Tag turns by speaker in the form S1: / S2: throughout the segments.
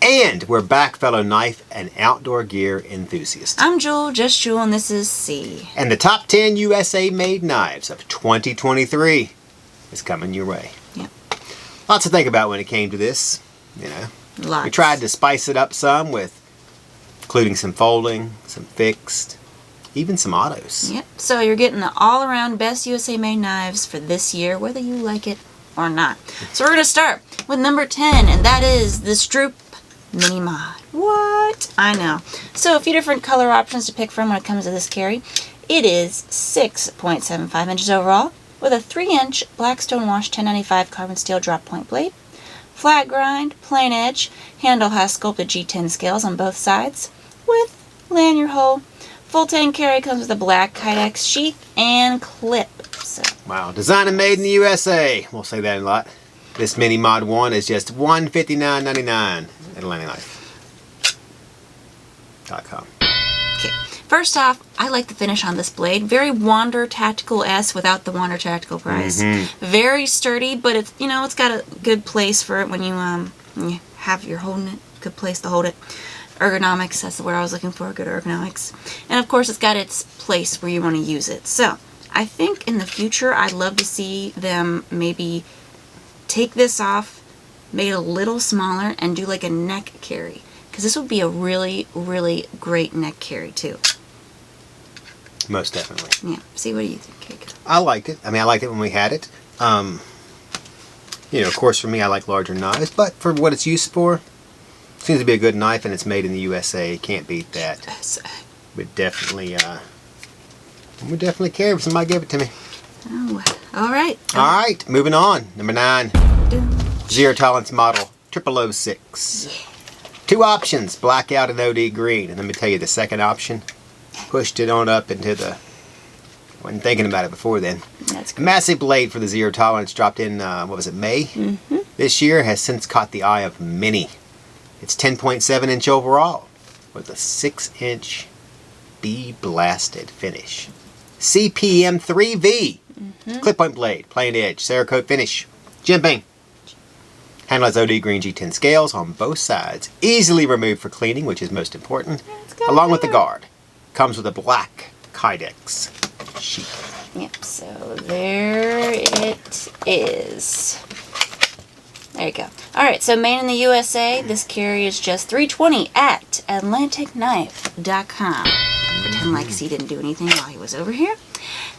S1: And we're back, fellow knife and outdoor gear enthusiasts.
S2: I'm Jewel, just Jewel, and this is C.
S1: And the top 10 USA-made knives of 2023 is coming your way.
S2: Yep.
S1: Lots to think about when it came to this, you know.
S2: Lots.
S1: We tried to spice it up some with including some folding, some fixed, even some autos.
S2: Yep. So you're getting the all-around best USA-made knives for this year, whether you like it or not. So we're going to start with number 10, and that is the Stroup Mini Mod. What? I know. So a few different color options to pick from when it comes to this carry. It is 6.75 inches overall with a 3-inch Blackstone Wash 1095 carbon steel drop point blade. Flat grind, plain edge. Handle has sculpted G10 scales on both sides with lanyard hole. Full 10 carry comes with a black Kydex sheath and clip. So.
S1: Wow, designed and made in the USA. We'll say that a lot. This Mini Mod 1 is just $159.99 at AtlanticKnife.com.
S2: Okay, first off, I like the finish on this blade. Very Wander Tactical S without the Wander Tactical price. Very sturdy, but it's, you know, it's got a good place for it when you have you're holding it. Good place to hold it. Ergonomics, that's the word I was looking for, good ergonomics. And of course it's got its place where you want to use it. So, I think in the future I'd love to see them maybe take this off, make it a little smaller, and do like a neck carry. Because this would be a really, really great neck carry too.
S1: Most definitely.
S2: Yeah. See, what do you think, Kate?
S1: I liked it. I mean, I liked it when we had it. You know, of course, for me, I like larger knives, but for what it's used for, seems to be a good knife, and it's made in the USA. Can't beat that. Would definitely carry if somebody gave it to me.
S2: Oh, all right.
S1: All right, moving on. Number 9, Zero Tolerance Model 0006.
S2: Yeah.
S1: 2 options, blackout and OD green. And let me tell you, the second option pushed it on up into the... Wasn't thinking about it before then.
S2: That's
S1: A
S2: great.
S1: massive blade for the Zero Tolerance dropped in, what was it, May? This year has since caught the eye of many. It's 10.7 inch overall with a 6-inch bee-blasted finish. CPM 3V. Clip point blade, plain edge, Cerakote finish. Jimping. Handle has OD green G10 scales on both sides. Easily removed for cleaning, which is most important. Along with the guard. Comes with a black Kydex sheath.
S2: Yep, so there it is. There you go. Alright, so made in the USA, this carry is just $320 at AtlanticKnife.com. Pretend like C didn't do anything while he was over here.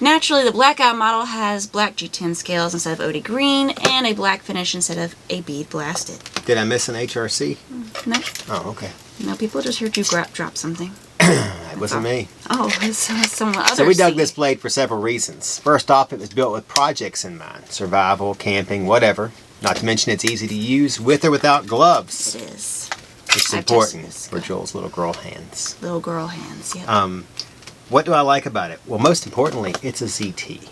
S2: Naturally, the blackout model has black G10 scales instead of OD green and a black finish instead of a bead blasted.
S1: Did I miss an HRC?
S2: No.
S1: Oh, okay.
S2: No, people just heard you drop something.
S1: That wasn't me.
S2: Oh, it's someone other.
S1: So we dug
S2: C.
S1: this blade for several reasons. First off, it was built with projects in mind. Survival, camping, whatever. Not to mention it's easy to use with or without gloves.
S2: It is.
S1: Which is
S2: I've
S1: important
S2: tested this.
S1: for Joel's little girl hands.
S2: Little girl hands, yep.
S1: What do I like about it? Well, most importantly, it's a ZT.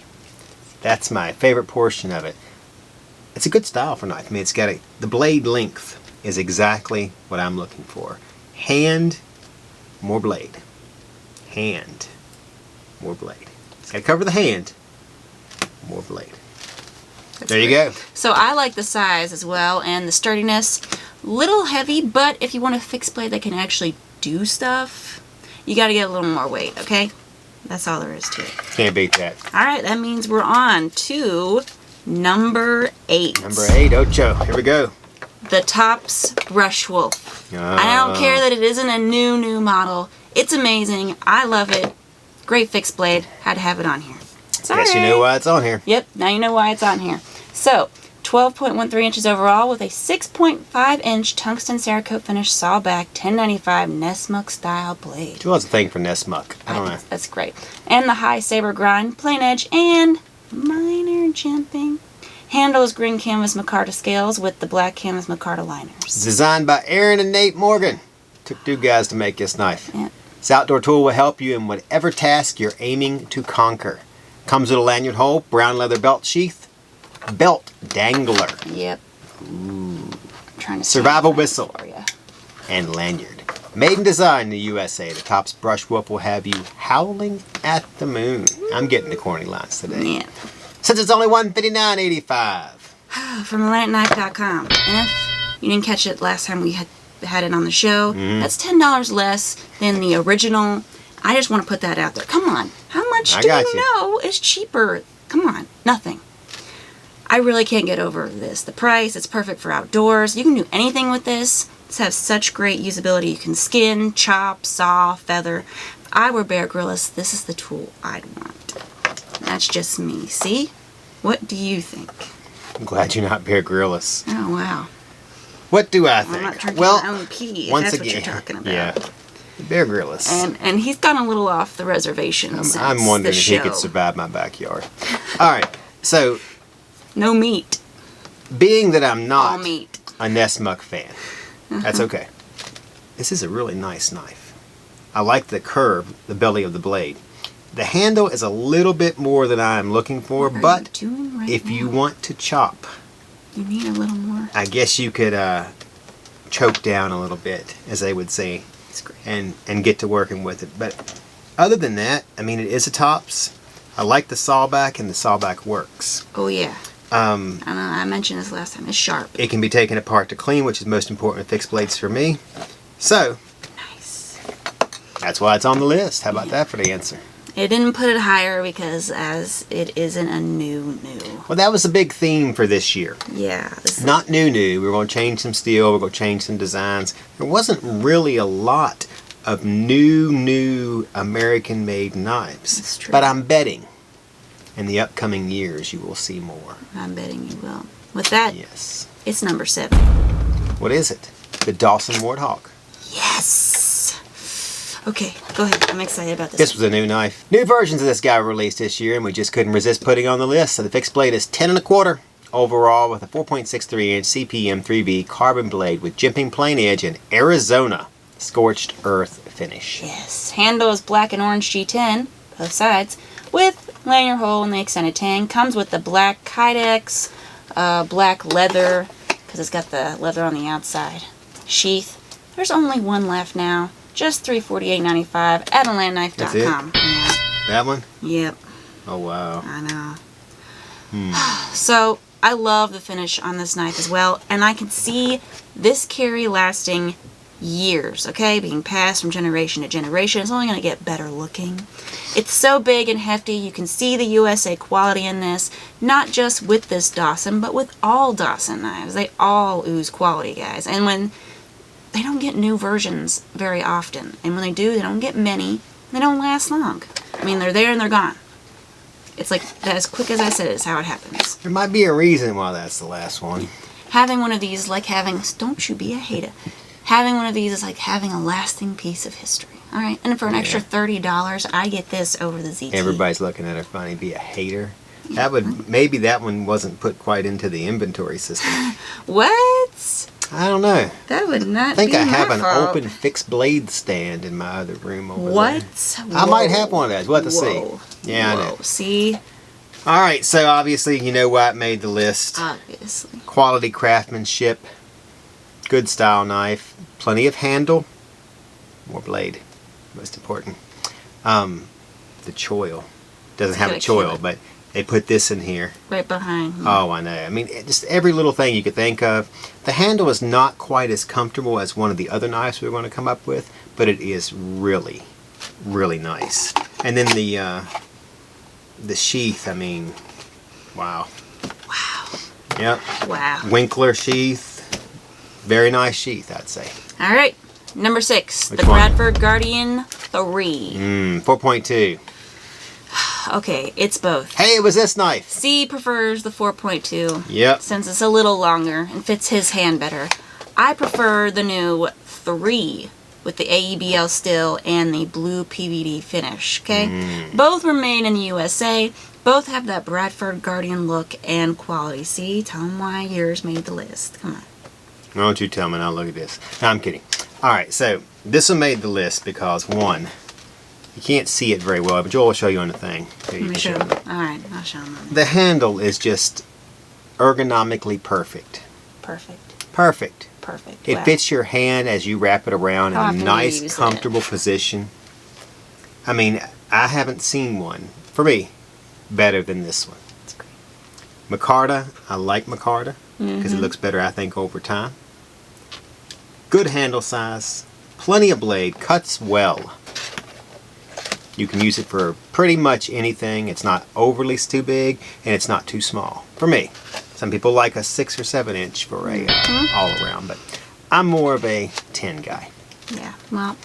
S1: That's my favorite portion of it. It's a good style for knife. I mean, it's got the blade length is exactly what I'm looking for. Hand, more blade. Hand, more blade. It's got to cover the hand, more blade.
S2: That's
S1: There you
S2: great.
S1: go.
S2: So I like the size as well and the sturdiness. Little heavy, but if you want a fixed blade that can actually do stuff, you got to get a little more weight, okay? That's all there is to it.
S1: Can't beat that.
S2: All right, that means we're on to number 8.
S1: Number 8, Ocho. Here we go.
S2: The Tops Brush Wolf. I don't care that it isn't a new model. It's amazing. I love it. Great fixed blade. Had to have it on here. Sorry.
S1: Guess you know why it's on here.
S2: Yep, now you know why it's on here. So, 12.13 inches overall with a 6.5 inch tungsten Cerakote finish sawback 1095 Nessmuck style blade.
S1: Joel has a thing for Nessmuck. I don't know.
S2: That's great. And the high saber grind, plain edge, and minor jimping. Handle is green canvas micarta scales with the black canvas micarta liners.
S1: Designed by Aaron and Nate Morgan. Took 2 guys to make this knife.
S2: Yep.
S1: This outdoor tool will help you in whatever task you're aiming to conquer. Comes with a lanyard hole, brown leather belt sheath, belt dangler.
S2: Yep.
S1: Ooh.
S2: I'm trying to
S1: Survival
S2: see
S1: whistle.
S2: for you.
S1: And lanyard. Made and designed in the USA, the Tops Brush Wolf will have you howling at the moon. I'm getting the corny lines today.
S2: Yeah.
S1: Since it's only $159.85.
S2: From AtlanticKnife.com. And if you didn't catch it last time we had had it on the show. That's $10 less than the original. I just want to put that out there. Come on. How much do you know is cheaper? Come on. Nothing. I really can't get over this. The price, it's perfect for outdoors. You can do anything with this. This has such great usability. You can skin, chop, saw, feather. If I were Bear Grylls, this is the tool I'd want. That's just me. See? What do you think?
S1: I'm glad you're not Bear Grylls.
S2: Oh, wow.
S1: What do I think?
S2: I'm not drinking my own pee,
S1: once
S2: that's
S1: again,
S2: what you're talking about.
S1: Yeah. Bear Grylls.
S2: And he's gone a little off the reservation since
S1: I'm wondering
S2: the
S1: if
S2: show.
S1: he could survive my backyard. All right. So,
S2: no meat.
S1: being that I'm not
S2: All meat.
S1: a Nessmuck fan, that's okay. This is a really nice knife. I like the curve, the belly of the blade. The handle is a little bit more than I'm looking for, but if you want to chop,
S2: you need a little more.
S1: I guess you could choke down a little bit, as they would say, and get to working with it. But other than that, I mean, it is a tops. I like the sawback, and the sawback works.
S2: Oh yeah. I mentioned this last time. It's sharp.
S1: It can be taken apart to clean, which is most important with fixed blades for me. So,
S2: nice.
S1: That's why it's on the list. How about that for the answer?
S2: It didn't put it higher because as it isn't a new.
S1: Well, that was a big theme for this year.
S2: Yeah.
S1: Not new. We're going to change some steel. We're going to change some designs. There wasn't really a lot of new American-made knives.
S2: That's true.
S1: But I'm betting in the upcoming years you will see more.
S2: I'm betting you will. With that,
S1: yes,
S2: it's number 7.
S1: What is it? The Dawson Warthog.
S2: Yes. Okay, go ahead. I'm excited about this.
S1: This was a new knife. New versions of this guy were released this year, and we just couldn't resist putting on the list. So the fixed blade is 10 1/4 overall with a 4.63 inch CPM 3V carbon blade with jimping plain edge and Arizona scorched earth finish.
S2: Yes. Handle is black and orange G10, both sides, with lanyard hole in the extended tang. Comes with the black Kydex, black leather, because it's got the leather on the outside. Sheath. There's only one left now. Just $348.95 at alandknife.com.
S1: Yeah. That one?
S2: Yep.
S1: Oh, wow.
S2: I know. So, I love the finish on this knife as well, and I can see this carry lasting years, okay? Being passed from generation to generation. It's only going to get better looking. It's so big and hefty. You can see the USA quality in this, not just with this Dawson, but with all Dawson knives. They all ooze quality, guys. And when they don't get new versions very often, and when they do, they don't get many. They don't last long. I mean, they're there and they're gone. It's like, as quick as I said, is how it happens.
S1: There might be a reason why that's the last one.
S2: Having one of these is like having, don't you be a hater. Having one of these is like having a lasting piece of history. All right, and for an extra $30, I get this over the ZT.
S1: Everybody's looking at her funny, be a hater. That would, maybe that one wasn't put quite into the inventory system.
S2: What?
S1: I don't know.
S2: That would not
S1: I think
S2: be
S1: I have
S2: my
S1: an
S2: fault.
S1: open fixed blade stand in my other room over
S2: What?
S1: there. I might have one of those. We'll have to
S2: Whoa.
S1: see. Yeah,
S2: Whoa.
S1: I know.
S2: See?
S1: All right, so obviously you know why it made the list.
S2: Obviously.
S1: Quality craftsmanship, good style knife, plenty of handle, more blade, most important. The choil. Doesn't have a choil, but they put this in here.
S2: Right behind.
S1: Oh, I know. I mean, just every little thing you could think of. The handle is not quite as comfortable as one of the other knives we're going to come up with, but it is really, really nice. And then the sheath, I mean, wow.
S2: Wow.
S1: Yep.
S2: Wow.
S1: Winkler sheath. Very nice sheath, I'd say.
S2: All right. Number 6.
S1: Which
S2: the
S1: one?
S2: Bradford Guardian 3.
S1: 4.2.
S2: Okay, it's both.
S1: Hey, it was this knife.
S2: C prefers the 4.2.
S1: Yep.
S2: Since it's a little longer and fits his hand better. I prefer the new 3 with the AEBL still and the blue PVD finish, okay? Both were made in the USA. Both have that Bradford Guardian look and quality. See? Tell them why yours made the list. Come on.
S1: Why don't you tell me now? Look at this. No, I'm kidding. All right, so this one made the list because, one, you can't see it very well, but Joel will show you on the thing. Here,
S2: Let me show them. All right, I'll show them.
S1: The handle is just ergonomically perfect.
S2: Perfect.
S1: Perfect.
S2: Perfect.
S1: It
S2: Wow.
S1: fits your hand as you wrap it around
S2: How
S1: in
S2: often
S1: a
S2: do you
S1: nice,
S2: use
S1: comfortable position. I mean, I haven't seen one, for me, better than this one.
S2: That's great.
S1: Micarta, I like Micarta because it looks better, I think, over time. Good handle size, plenty of blade, cuts well. You can use it for pretty much anything. It's not overly too big, and it's not too small. For me, some people like a 6 or 7 inch for a all around, but I'm more of a 10 guy.
S2: Yeah, well,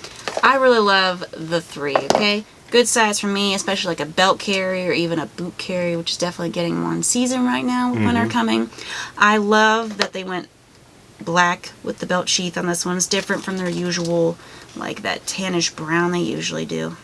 S2: I really love the 3, okay? Good size for me, especially like a belt carry or even a boot carry, which is definitely getting more in season right now with winter coming. I love that they went black with the belt sheath on this one. It's different from their usual, like that tannish brown they usually do.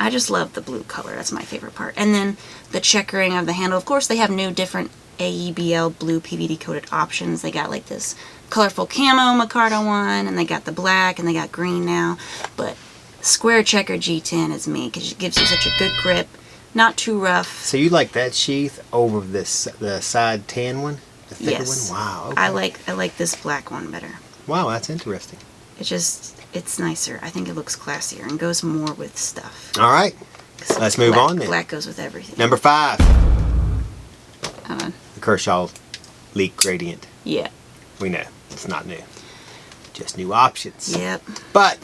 S2: I just love the blue color. That's my favorite part. And then the checkering of the handle. Of course, they have new different AEBL blue PVD coated options. They got like this colorful camo micarta one, and they got the black, and they got green now. But square checker G10 is me, because it gives you such a good grip. Not too rough.
S1: So you like that sheath over the side tan one? The thicker
S2: Yes.
S1: one? Wow. Okay.
S2: I like this black one better.
S1: Wow, that's interesting.
S2: It's nicer. I think it looks classier and goes more with stuff.
S1: All right. Let's move on then.
S2: Black goes with everything.
S1: Number 5.
S2: Uh,
S1: The Kershaw Leek Gradient.
S2: yeah.
S1: We know. It's not new. Just new options.
S2: Yep.
S1: But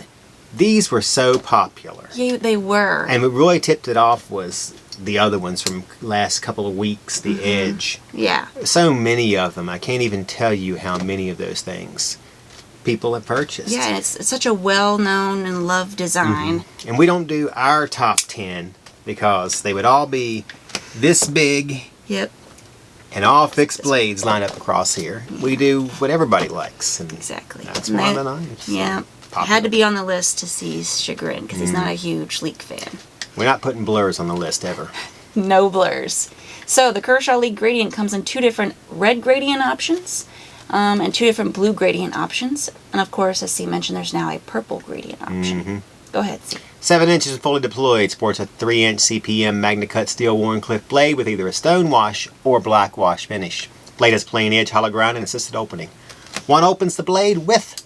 S1: these were so popular.
S2: Yeah, they were.
S1: And what really tipped it off was the other ones from last couple of weeks, the Edge.
S2: Yeah.
S1: So many of them. I can't even tell you how many of those things people have purchased.
S2: Yeah, and it's such a well-known and loved design.
S1: And we don't do our top 10 because they would all be this big
S2: Yep.
S1: and all fixed blades lined up across here. We do what everybody likes. And
S2: Exactly.
S1: that's
S2: And
S1: one
S2: they-
S1: of the knives.
S2: Yeah.
S1: Popular.
S2: Had to be on the list to see chagrin, because he's not a huge Leek fan.
S1: We're not putting blurs on the list ever.
S2: No blurs. So the Kershaw Leek Gradient comes in 2 different red gradient options and 2 different blue gradient options. And of course, as C mentioned, there's now a purple gradient option. Go ahead, C.
S1: 7 inches and fully deployed. Sports a 3-inch CPM Magna-Cut steel Warncliffe blade with either a stone wash or black wash finish. Blade has plain edge, hollow ground, and assisted opening. One opens the blade with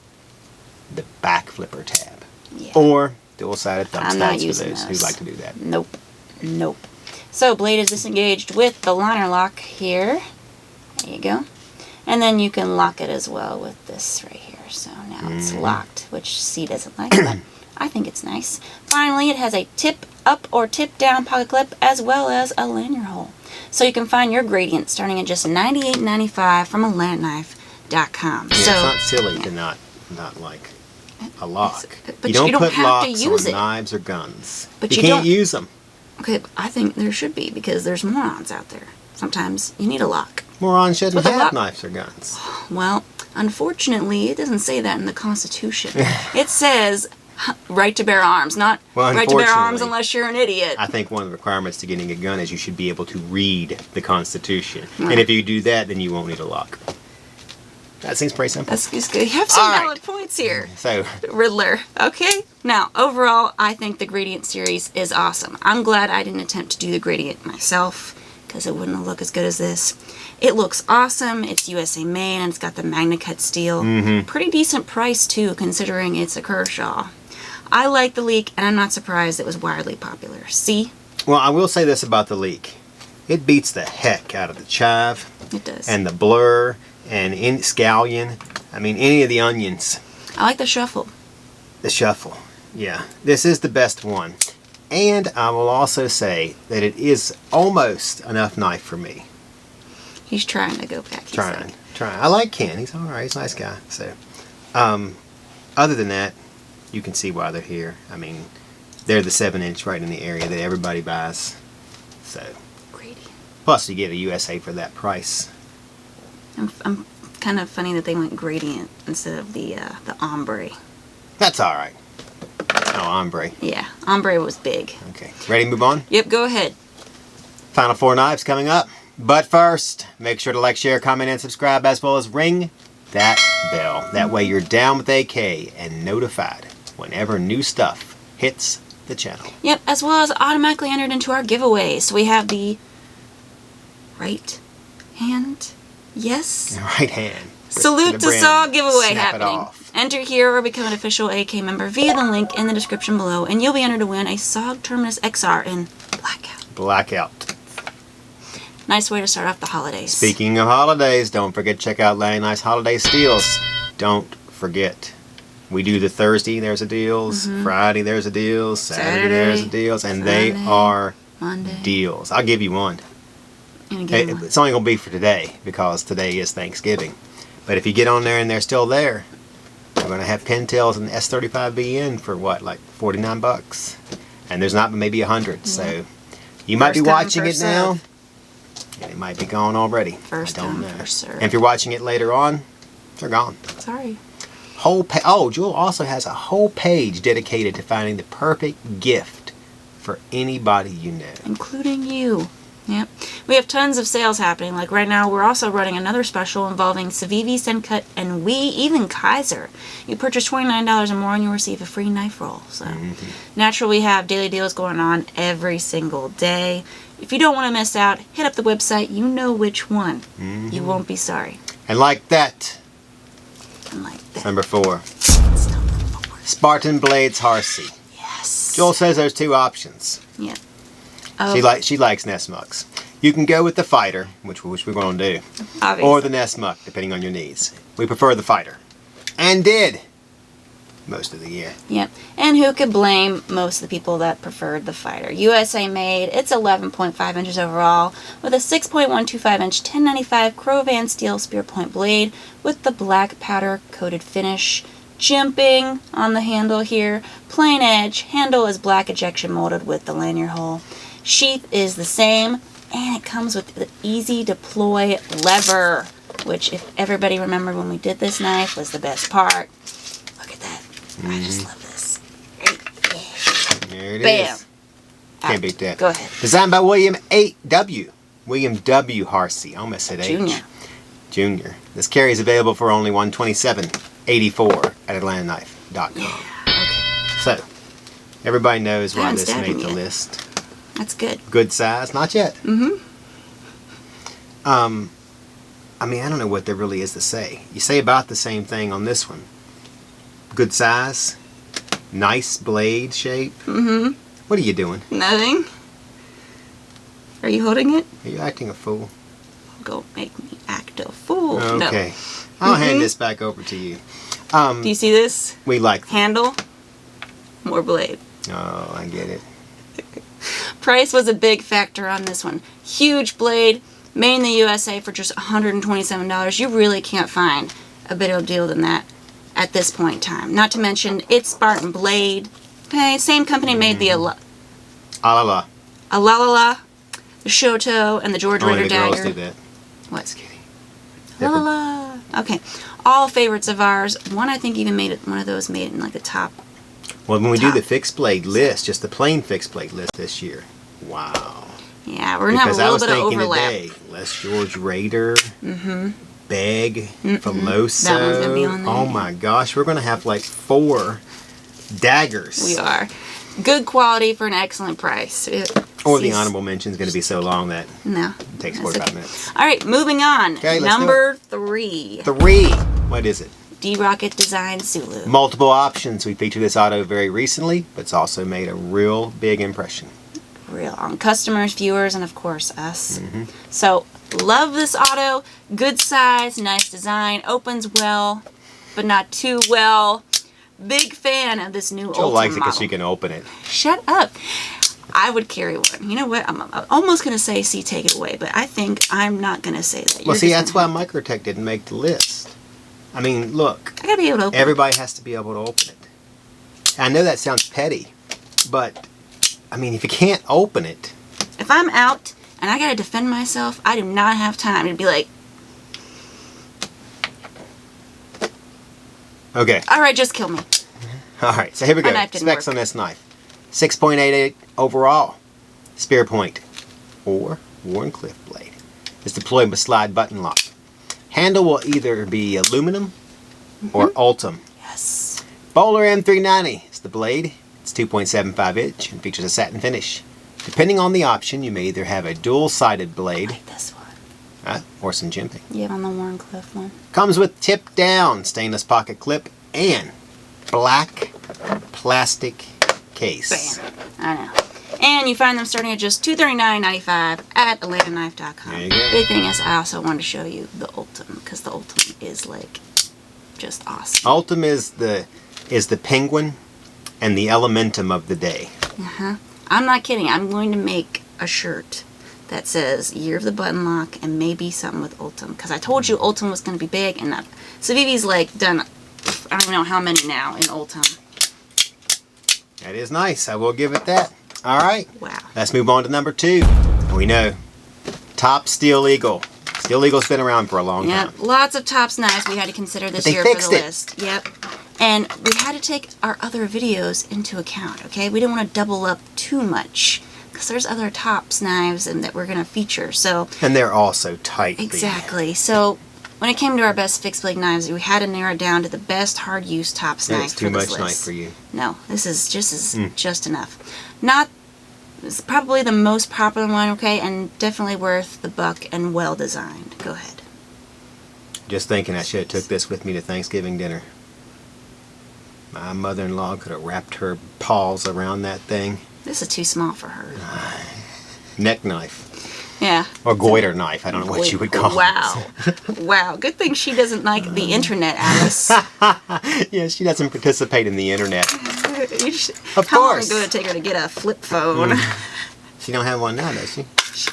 S1: the back flipper tab.
S2: Yeah.
S1: Or dual-sided thumb
S2: I'm not
S1: stabs for
S2: using
S1: those who
S2: those.
S1: like to do that.
S2: Nope. Nope. So blade is disengaged with the liner lock here. There you go. And then you can lock it as well with this right here. So now it's locked, which C doesn't like, but I think it's nice. Finally, it has a tip up or tip down pocket clip as well as a lanyard hole. So you can find your gradient starting at just $98.95 from AtlanticKnife.com.
S1: Yeah,
S2: So
S1: it's not silly to not like a lock.
S2: But
S1: you don't
S2: you don't
S1: put
S2: have to
S1: locks
S2: use
S1: on
S2: it.
S1: knives or guns.
S2: But
S1: you
S2: you
S1: can't
S2: don't-
S1: use them.
S2: okay, I think there should be, because there's morons out there. Sometimes you need a lock.
S1: Morons shouldn't
S2: With a
S1: have
S2: lock.
S1: knives or guns.
S2: Well, unfortunately, it doesn't say that in the Constitution. It says right to bear arms, not
S1: Well,
S2: right to bear arms
S1: unfortunately,
S2: unless you're an idiot.
S1: I think one of the requirements to getting a gun is you should be able to read the Constitution. And if you do that, then you won't need a lock. That seems pretty simple.
S2: That's just good. You have some
S1: All right.
S2: valid points here,
S1: So,
S2: Riddler. Okay? Now, overall, I think the Gradient series is awesome. I'm glad I didn't attempt to do the Gradient myself, because it wouldn't look as good as this. It looks awesome. It's USA made, and it's got the Magna-Cut steel. Pretty decent price, too, considering it's a Kershaw. I like the Leek, and I'm not surprised it was wildly popular. See?
S1: well, I will say this about the Leek. It beats the heck out of the chive
S2: It does.
S1: and the blur and scallion. I mean, any of the onions.
S2: I like the shuffle.
S1: The shuffle. Yeah. This is the best one. And I will also say that it is almost enough knife for me.
S2: He's trying to go back. He's
S1: Trying.
S2: like,
S1: I like Ken. He's alright. He's a nice guy. So, other than that, you can see why they're here. I mean, they're the 7-inch right in the area that everybody buys. So,
S2: Gradient.
S1: plus you get a USA for that price.
S2: I'm kind of funny that they went Gradient instead of the ombre.
S1: That's alright. Oh, ombre.
S2: Yeah, ombre was big.
S1: Okay. Ready to move on?
S2: Yep, go ahead.
S1: Final 4 knives coming up. But first, make sure to like, share, comment, and subscribe, as well as ring that bell. That way you're down with AK and notified whenever new stuff hits the channel.
S2: Yep, as well as automatically entered into our giveaway. So we have the right hand, yes.
S1: Right hand.
S2: Salute to SOG Giveaway
S1: Snap it
S2: happening.
S1: off.
S2: Enter here or become an official AK member via the link in the description below, and you'll be entered to win a SOG Terminus XR in Blackout.
S1: Blackout.
S2: Nice way to start off the holidays.
S1: Speaking of holidays, don't forget to check out Lanny Nice Holiday Steals. Don't forget, we do the Thursday, there's a deals. Friday, there's a deals. Saturday, there's a deals. And
S2: Sunday,
S1: they are
S2: Monday.
S1: deals. I'll give you one. It's only going to be for today because today is Thanksgiving. But if you get on there and they're still there, we're going to have pintails and S35BN for what, like $49? And there's not maybe 100. So you might be watching it now. And it might be gone already.
S2: First
S1: I don't
S2: come,
S1: know.
S2: first serve.
S1: And if you're watching it later on, they're gone.
S2: Sorry.
S1: Jewel also has a whole page dedicated to finding the perfect gift for anybody you know.
S2: Including you. Yep. We have tons of sales happening. Like right now, we're also running another special involving Civivi, Sencut, and even Kaiser. You purchase $29 or more and you'll receive a free knife roll. So, naturally, we have daily deals going on every single day. If you don't want to miss out, hit up the website. You know which one. You won't be sorry.
S1: And like that,
S2: And like that.
S1: number 4. Spartan Blades Harsey.
S2: Yes.
S1: Joel says there's 2 options.
S2: Yeah.
S1: She likes nest mucks. You can go with the fighter, which we're going to do,
S2: Obviously.
S1: or the nest muck, depending on your needs. We prefer the fighter, and did most of the year.
S2: Yep. And who could blame most of the people that preferred the fighter? USA made. It's 11.5 inches overall with a 6.125 inch 1095 Crovan steel spear point blade with the black powder coated finish. Jimping on the handle here. Plain edge. Handle is black ejection molded with the lanyard hole. Sheath is the same, and it comes with the easy deploy lever, which, if everybody remembered when we did this knife, was the best part. Look at that. I just love this.
S1: There it
S2: Bam.
S1: is. Can't beat that.
S2: Go ahead.
S1: Designed by William W. Harsey. I almost said H. Junior. This carry is available for only $127.84 at AtlantaKnife.com.
S2: Yeah. Okay.
S1: So, everybody knows why
S2: haven't
S1: this
S2: stabbed
S1: made
S2: him
S1: the
S2: yet.
S1: list.
S2: That's good.
S1: Good size? Not yet. I mean, I don't know what there really is to say. You say about the same thing on this one. Good size. Nice blade shape. What are you doing?
S2: Nothing. Are you holding it?
S1: Are you acting a fool?
S2: Go make me act a fool.
S1: Okay. I'll hand this back over to you.
S2: No. Do you see this?
S1: We like
S2: Handle. More blade.
S1: Oh, I get it.
S2: Price was a big factor on this one. Huge blade, made in the USA for just $127. You really can't find a better deal than that at this point in time. Not to mention, it's Spartan blade. Okay, same company made the
S1: Alala.
S2: Alalala, the Shoto, and the George
S1: Only
S2: Ritter
S1: the girls
S2: dagger.
S1: do that.
S2: What?
S1: Just kidding.
S2: Alalala. Okay, all favorites of ours. One I think even made it. One of those made it in like the top.
S1: Well, when we do the fixed blade list, just the plain fixed blade list this year. Wow.
S2: Yeah, we're gonna have a little bit of overlap.
S1: Today, less George Raider, Beg,
S2: That one's gonna be on
S1: Filoso.
S2: there.
S1: Oh my gosh, we're gonna have like 4 daggers.
S2: We are. Good quality for an excellent price.
S1: Or the honorable mention is going to be so long that
S2: No.
S1: it takes
S2: That's
S1: 45
S2: okay.
S1: minutes.
S2: All right, moving on.
S1: Okay, let's
S2: Number 3.
S1: 3. What is it?
S2: D-Rocket Design Zulu.
S1: Multiple options. We featured this auto very recently, but it's also made a real big impression.
S2: Real on customers, viewers, and of course us. So, love this auto. Good size, nice design, opens well, but not too well. Big fan of this new
S1: Joel likes it because
S2: model.
S1: you can open it.
S2: Shut up. I would carry one. You know what? I'm almost going to say, see, take it away, but I think I'm not going to say that.
S1: Well, see, that's why Microtech didn't make the list. I mean, look.
S2: I got to be able to open it.
S1: Everybody has to be able to open it. I know that sounds petty, but, I mean, if you can't open it.
S2: If I'm out and I got to defend myself, I do not have time to be like,
S1: Okay.
S2: all right, just kill me.
S1: All right, so here we go.
S2: My knife didn't
S1: Specs
S2: work.
S1: on this knife. 6.88 overall. Spear point. Or Warncliffe blade. It's deployed with slide button lock. Handle will either be aluminum or Ultem.
S2: Yes.
S1: Bowler M390 is the blade. It's 2.75 inch and features a satin finish. Depending on the option, you may either have a dual-sided blade
S2: Like this one.
S1: or some jimping.
S2: Yeah, on the Warncliffe one.
S1: Comes with tip-down stainless pocket clip and black plastic case.
S2: Bam. I know. And you find them starting at just $239.95 at AtlantaKnife.com.
S1: There you go.
S2: Big thing is, I also wanted to show you the Ultem, because the Ultem is like just awesome.
S1: Ultim is the penguin and the elementum of the day.
S2: I'm not kidding. I'm going to make a shirt that says Year of the Button Lock and maybe something with Ultim. Because I told you Ultim was going to be big. And so Vivi's like done, I don't know how many now in Ultim.
S1: That is nice. I will give it that. All right.
S2: Wow.
S1: Let's move on to number 2. We know. Top Steel Eagle. Steel Eagle's been around for a long time.
S2: Yep. Lots of Tops knives we had to consider this year for the list. Yep. And we had to take our other videos into account, okay? We didn't want to double up too much because there's other Tops knives and that we're going to feature. So
S1: and they're all so tight.
S2: Exactly. So when it came to our best fixed blade knives, we had to narrow it down to the best hard use Tops knife for this list.
S1: It's too much knife for you.
S2: No, this is just enough. It's probably the most popular one, okay, and definitely worth the buck and well designed. Go ahead.
S1: Just thinking I should have took this with me to Thanksgiving dinner. My mother-in-law could have wrapped her paws around that thing.
S2: This is too small for her.
S1: Neck knife.
S2: Yeah.
S1: Or goiter knife. I don't know what you would call it.
S2: Wow. Good thing she doesn't like the internet, Alice.
S1: Yeah, she doesn't participate in the internet. Of
S2: How long
S1: course.
S2: did it take her to get a flip phone?
S1: She don't have one now, does she?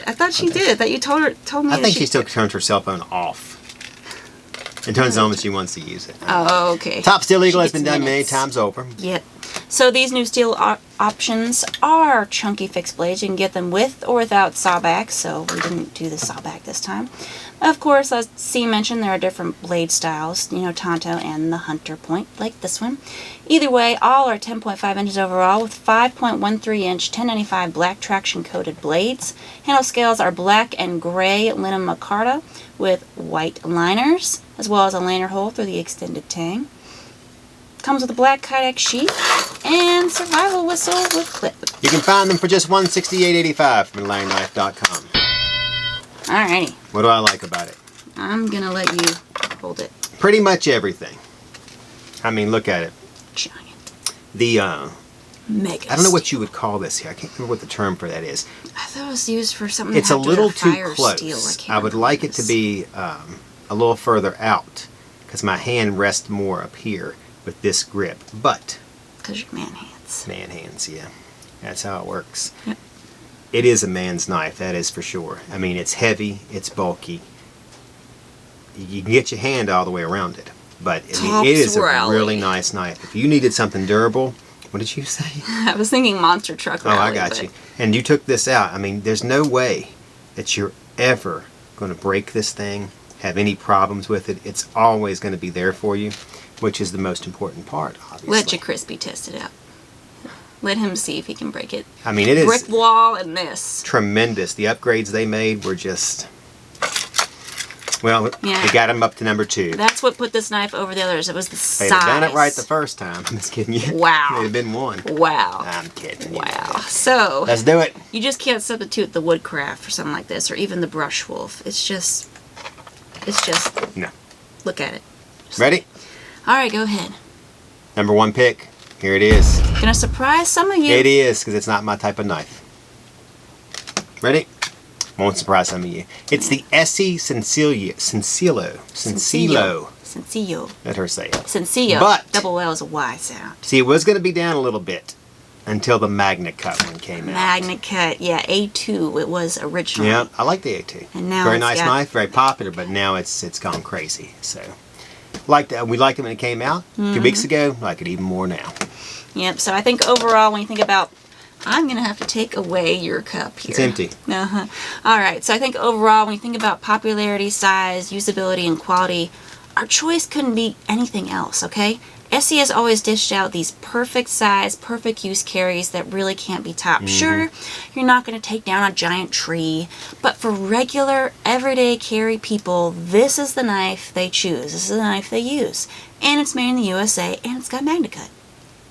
S2: I thought she did. I thought you told me.
S1: I think she still turns her cell phone off. It turns on when she wants to use it.
S2: Oh, okay.
S1: Top Steel Eagle has been done many times over.
S2: Yep. So these new steel options are chunky fixed blades. You can get them with or without sawback, so we didn't do the sawback this time. Of course, as C mentioned, there are different blade styles, you know, Tonto and the Hunter Point, like this one. Either way, all are 10.5 inches overall with 5.13 inch 1095 black traction coated blades. Handle scales are black and gray linen micarta with white liners, as well as a lanyard hole through the extended tang. Comes with a black Kydex sheath and survival whistle with clip.
S1: You can find them for just $168.85 from LangKnife.com.
S2: Alrighty.
S1: What do I like about it?
S2: I'm gonna let you hold it.
S1: Pretty much everything. I mean, look at it.
S2: Giant.
S1: The,
S2: Mega.
S1: I don't know what you would call this here. I can't remember what the term for that is.
S2: I thought it was used for something
S1: It's
S2: that
S1: a
S2: had to
S1: little
S2: do with
S1: too
S2: fire
S1: close.
S2: steel.
S1: I would like it to be a little further out because my hand rests more up here with this grip. But
S2: Because you're man hands.
S1: man hands, yeah. That's how it works.
S2: Yep.
S1: It is a man's knife, that is for sure. I mean, it's heavy, it's bulky. You can get your hand all the way around it. But I mean, it is a really nice knife. If you needed something durable, what did you say?
S2: I was thinking monster truck rally.
S1: Oh, I got you. And you took this out. I mean, there's no way that you're ever going to break this thing, have any problems with it. It's always going to be there for you, which is the most important part, obviously.
S2: Let your Crispy test it out. Let him see if he can break it.
S1: I mean, it is
S2: brick wall and this.
S1: tremendous. The upgrades they made were just... Well,
S2: Yeah.
S1: they got them up to number 2.
S2: That's what put this knife over the others. It was the size.
S1: They'd have done it right the first time. I'm just kidding you.
S2: Wow.
S1: They'd have been 1.
S2: Wow.
S1: I'm kidding you.
S2: Wow. So,
S1: Let's do it.
S2: you just can't substitute the woodcraft for something like this, or even the brush wolf. It's just,
S1: No.
S2: look at it.
S1: Ready?
S2: All right, go ahead.
S1: Number 1 pick. Here it is.
S2: Gonna surprise some of you.
S1: It is, because it's not my type of knife. Ready? Won't surprise some of you. It's the ESEE Sencillo.
S2: Sencillo.
S1: Let her say it.
S2: Sencillo.
S1: But-
S2: Double L is a Y sound.
S1: See, it was going to be down a little bit until the Magna Cut one came out.
S2: Magna Cut. Yeah, A2 it was originally.
S1: Yeah, I like the A2.
S2: And now
S1: very
S2: it's
S1: nice
S2: got-
S1: knife, very popular, but now it's gone crazy. So, we liked it when it came out 2 weeks ago. Like it even more now.
S2: Yep, so I think overall when you think about, I'm going to have to take away your cup here.
S1: It's empty.
S2: Uh-huh. All right, so I think overall when you think about popularity, size, usability, and quality, our choice couldn't be anything else, okay? ESEE has always dished out these perfect size, perfect use carries that really can't be topped. Sure, you're not going to take down a giant tree, but for regular, everyday carry people, this is the knife they choose. This is the knife they use. And it's made in the USA, and it's got Magna Cut.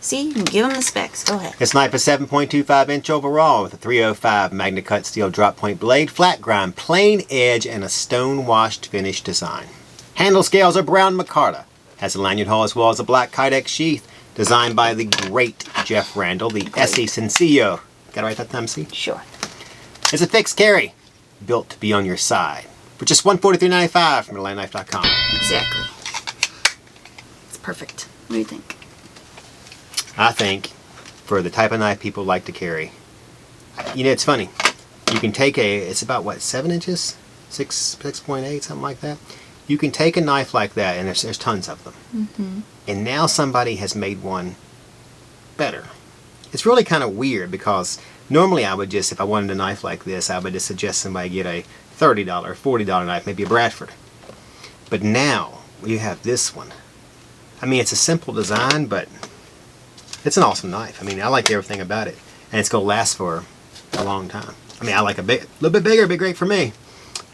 S2: See, you can give them the specs. Go ahead.
S1: This knife is 7.25 inch overall with a 305 Magna Cut steel drop point blade, flat grind, plain edge, and a stone washed finish design. Handle scales are brown micarta. Has a lanyard hole as well as a black Kydex sheath. Designed by the great Jeff Randall, the ESEE Sencillo. Got it right that time, see?
S2: Sure.
S1: It's a fixed carry, built to be on your side. For just $143.95 from LangKnife.com.
S2: Exactly. Perfect. What do you think?
S1: I think for the type of knife people like to carry, you know, it's funny. You can take it's about what, 7 inches? 6.8, something like that. You can take a knife like that, and there's tons of them. And now somebody has made one better. It's really kind of weird because normally I would just, if I wanted a knife like this, I would just suggest somebody get a $30, $40 knife, maybe a Bradford. But now you have this one. I mean, it's a simple design, but it's an awesome knife. I mean, I like everything about it, and it's gonna last for a long time. I mean, I like a little bit bigger, be great for me,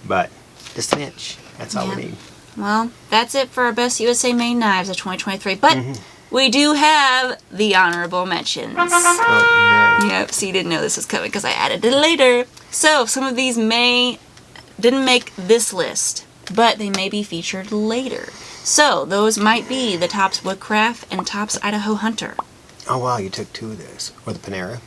S1: but just an inch. That's all we need.
S2: Well, that's it for our best USA made knives of 2023. But we do have the honorable mentions.
S1: Oh, no.
S2: Yep, so you didn't know this was coming because I added it later. So some of these didn't make this list, but they may be featured later. So those might be the Tops Woodcraft and Tops Idaho Hunter.
S1: Oh wow, you took 2 of those. Or the Panera.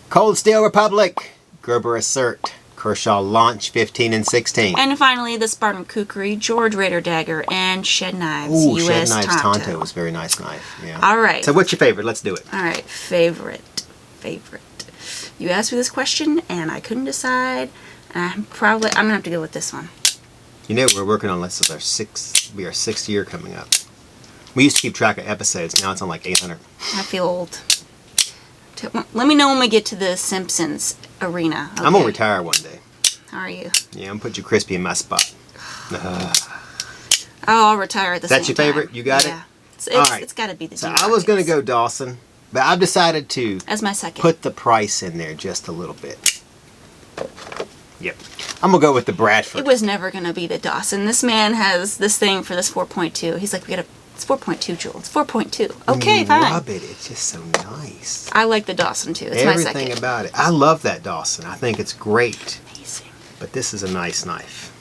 S1: Cold Steel Republic, Gerber Assert, Kershaw Launch 15 and 16.
S2: And finally, the Spartan Kukri, George Raider Dagger, and Shed Knives,
S1: Ooh,
S2: US
S1: Shed Knives
S2: Tonto.
S1: Tonto was a very nice knife. Yeah.
S2: All right.
S1: So what's your favorite? Let's do it.
S2: All right, favorite. You asked me this question, and I couldn't decide. I'm gonna have to go with this one.
S1: You know, we're working on this is our 6th year coming up. We used to keep track of episodes. Now it's on like 800.
S2: I feel old. Let me know when we get to the Simpsons arena. Okay?
S1: I'm gonna retire one day.
S2: How are you?
S1: Yeah, I'm gonna put you crispy in my spot.
S2: Oh, I'll retire at the same time.
S1: That's your favorite? You got it?
S2: All
S1: right.
S2: It's got to be the
S1: So I was gonna go Dawson, but I've decided to
S2: as my second.
S1: put the price in there just a little bit. Yep. I'm gonna go with the Bradford.
S2: It was never gonna be the Dawson. This man has this thing for this 4.2. He's like, it's 4.2, Jewel. It's 4.2. Okay, fine.
S1: I love it. It's just so nice.
S2: I like the Dawson too. It's my second.
S1: Everything about it. I love that Dawson. I think it's great.
S2: Amazing.
S1: But this is a nice knife.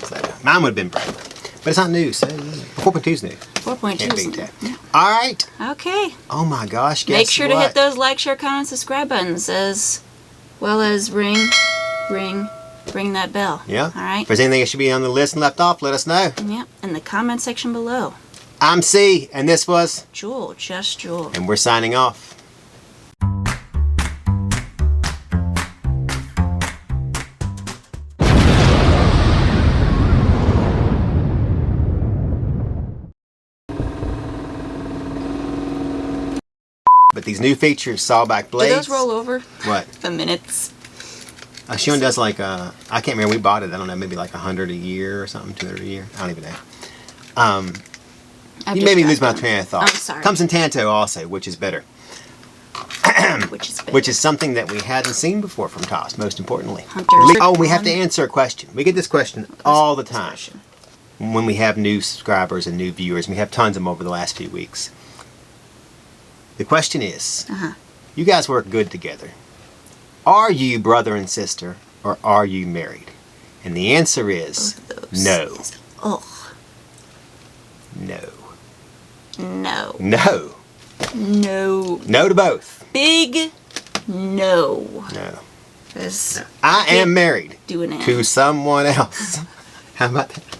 S1: So, mine would have been Bradford. But it's not new, so 4.2's new.
S2: 4.2
S1: Can't
S2: is
S1: beat that.
S2: yeah.
S1: All right.
S2: Okay.
S1: Oh my gosh, guess
S2: Make sure
S1: what?
S2: to hit those like, share, comment, subscribe buttons as well as ring that bell.
S1: Yeah.
S2: All right.
S1: If there's anything that should be on the list and left off, let us know.
S2: Yeah, in the comment section below.
S1: I'm C, and this was
S2: Jewel, just Jewel.
S1: And we're signing off. But these new features, sawback blades.
S2: Do those roll over?
S1: What?
S2: The minutes.
S1: She only does like I can't remember. We bought it. I don't know, maybe like 100 a year or something, 200 a year. I don't even know. You made me lose my train of thought.
S2: I'm sorry.
S1: Comes in Tanto also, which is better. Which is something that we hadn't seen before from Tops, most importantly. Oh, we have to answer a question. We get this question all the time when we have new subscribers and new viewers. We have tons of them over the last few weeks. The question is, you guys work good together. Are you brother and sister, or are you married? And the answer is no.
S2: Ugh.
S1: No.
S2: No.
S1: No.
S2: No.
S1: No to both.
S2: Big no.
S1: No.
S2: No.
S1: I am married
S2: Doing it.
S1: to someone else. How about that?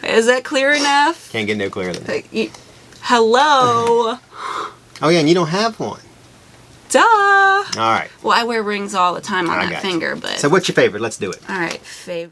S2: Is that clear enough?
S1: Can't get no clearer than that.
S2: Hello.
S1: Oh yeah, and you don't have one.
S2: Duh.
S1: All right.
S2: Well, I wear rings all the time on
S1: I
S2: that
S1: got
S2: finger,
S1: you.
S2: but.
S1: So what's your favorite? Let's do it.
S2: All right, favorite.